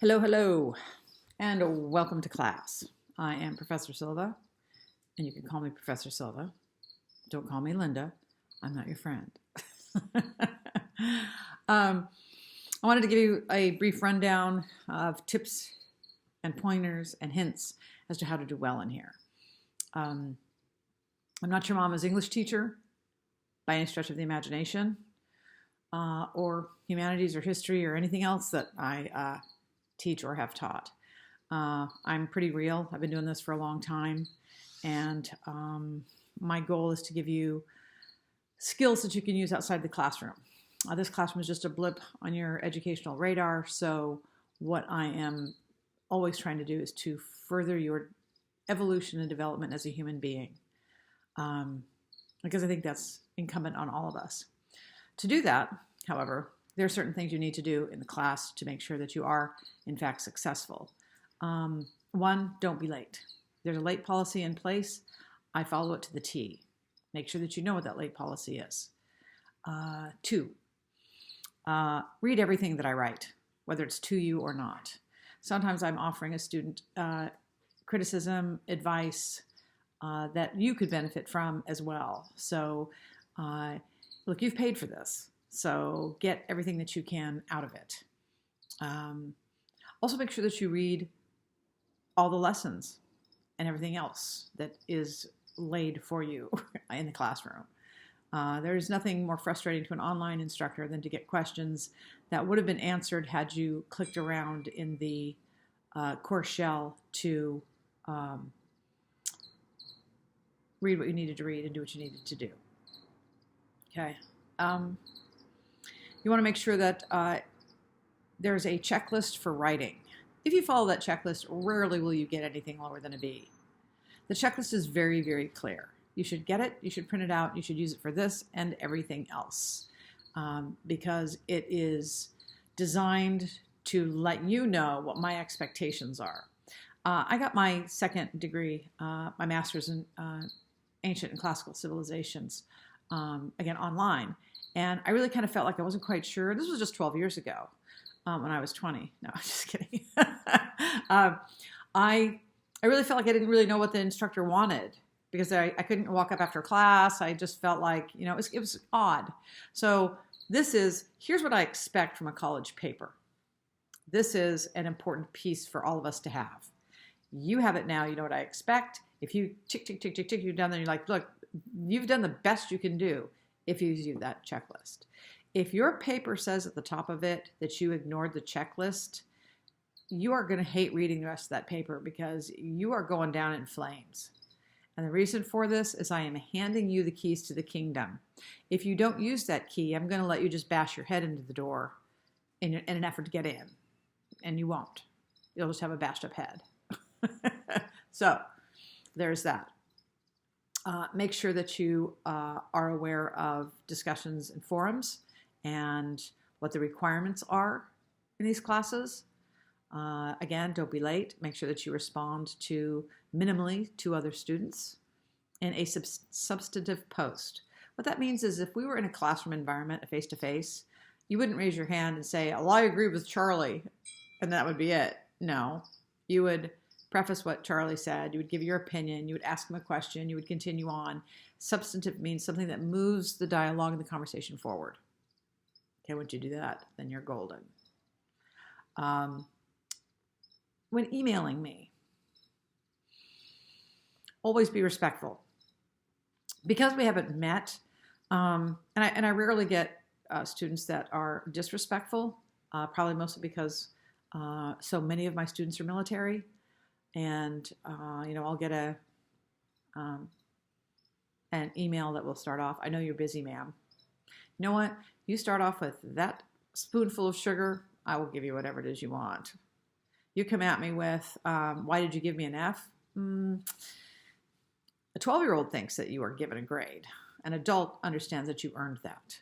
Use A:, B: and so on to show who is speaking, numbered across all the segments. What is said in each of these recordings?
A: Hello, hello, and welcome to class. I am Professor Silva, and you can call me Professor Silva. Don't call me Linda. I'm not your friend. um, I wanted to give you a brief rundown of tips and pointers and hints as to how to do well in here. I'm not your mama's English teacher by any stretch of the imagination, or humanities or history or anything else that I teach or have taught. I'm pretty real. I've been doing this for a long time, and my goal is to give you skills that you can use outside the classroom. This classroom is just a blip on your educational radar, so what I am always trying to do is to further your evolution and development as a human being, because I think that's incumbent on all of us. To do that, however, there are certain things you need to do in the class to make sure that you are, in fact, successful. One, don't be late. There's a late policy in place. I follow it to the T. Make sure that you know what that late policy is. Two, read everything that I write, whether it's to you or not. Sometimes I'm offering a student criticism, advice that you could benefit from as well. So, look, you've paid for this. So get everything that you can out of it. Also make sure that you read all the lessons and everything else that is laid for you in the classroom. There's nothing more frustrating to an online instructor than to get questions that would have been answered had you clicked around in the course shell to read what you needed to read and do what you needed to do. Okay. You want to make sure that there's a checklist for writing. If you follow that checklist, rarely will you get anything lower than a B. The checklist is very, very clear. You should get it, you should print it out, you should use it for this and everything else, because it is designed to let you know what my expectations are. I got my second degree, my master's in ancient and classical civilizations, again, online. And I really kind of felt like I wasn't quite sure. This was just 12 years ago when I was 20. No, I'm just kidding. I really felt like I didn't really know what the instructor wanted because I couldn't walk up after class. I just felt like, it was odd. So here's what I expect from a college paper. This is an important piece for all of us to have. You have it now. You know what I expect. If you tick, you're done, then you're like, look, you've done the best you can do if you use that checklist. If your paper says at the top of it that you ignored the checklist, you are going to hate reading the rest of that paper because you are going down in flames. And the reason for this is I am handing you the keys to the kingdom. If you don't use that key, I'm going to let you just bash your head into the door in an effort to get in. And you won't. You'll just have a bashed up head. So there's that. Make sure that you are aware of discussions and forums and what the requirements are in these classes. Again, don't be late. Make sure that you respond to minimally 2 other students in a substantive post. What that means is if we were in a classroom environment, a face-to-face, you wouldn't raise your hand and say, well, I agree with Charlie, and that would be it. No, you would preface what Charlie said, you would give your opinion, you would ask him a question, you would continue on. Substantive means something that moves the dialogue and the conversation forward. Okay, once you do that, then you're golden. When emailing me, always be respectful. Because we haven't met, and I rarely get students that are disrespectful, probably mostly because so many of my students are military. And, I'll get an email that will start off, I know you're busy, ma'am. You know what? You start off with that spoonful of sugar, I will give you whatever it is you want. You come at me with, why did you give me an F? A 12-year-old thinks that you are given a grade. An adult understands that you earned that.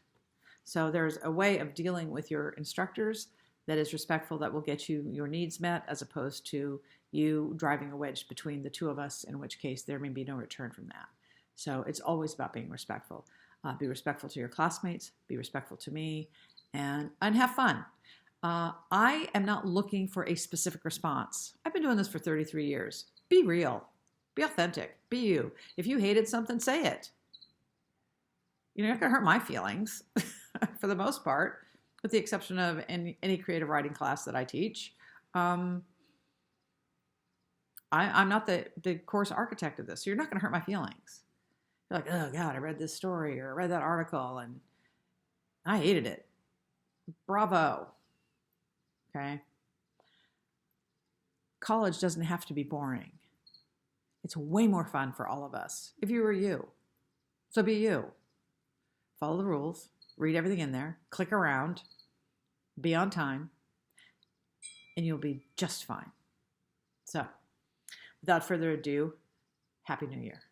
A: So there's a way of dealing with your instructors that is respectful, that will get you your needs met, as opposed to you driving a wedge between the two of us, in which case there may be no return from that. So it's always about being respectful. Be respectful to your classmates, be respectful to me, and have fun. I am not looking for a specific response. I've been doing this for 33 years. Be real. Be authentic. Be you. If you hated something, say it. You're not going to hurt my feelings for the most part, with the exception of any creative writing class that I teach. I'm not the course architect of this, so you're not going to hurt my feelings. You're like, oh God, I read this story or I read that article and I hated it. Bravo. Okay. College doesn't have to be boring. It's way more fun for all of us if you were you. So be you. Follow the rules, read everything in there, click around, be on time, and you'll be just fine. So, without further ado, Happy New Year.